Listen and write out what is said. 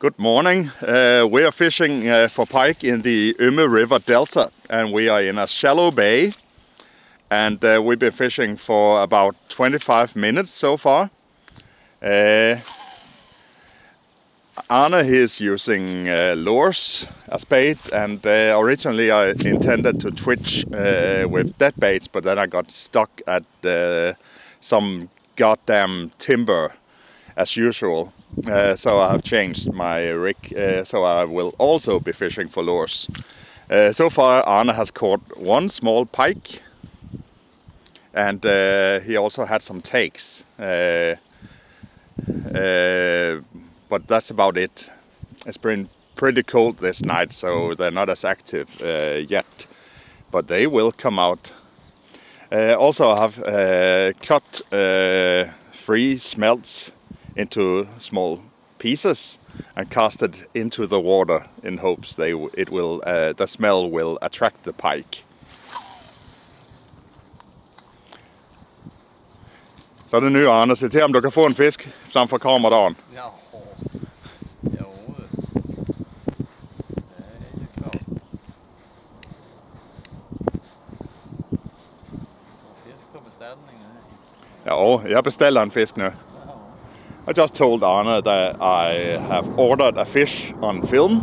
Good morning. We are fishing for pike in the Yme River Delta, and we are in a shallow bay. And we've been fishing for about 25 minutes so far. Arne is using lures as bait, and originally I intended to twitch with dead baits, but then I got stuck at some goddamn timber as usual. So I have changed my rig, so I will also be fishing for lures. So far Arne has caught one small pike, and he also had some takes. But that's about it. It's been pretty cold this night, so they're not as active yet, but they will come out. Also I have cut 3 smelts into small pieces and cast it into the water in hopes the smell will attract the pike. Så er det nu, Arne. Se til om du kan få en fisk frem for kameraet. Ja, jo. Det er helt klart. Fisk på bestelling. Ja, jeg bestiller en fisk nu. I just told Arne that I have ordered a fish on film.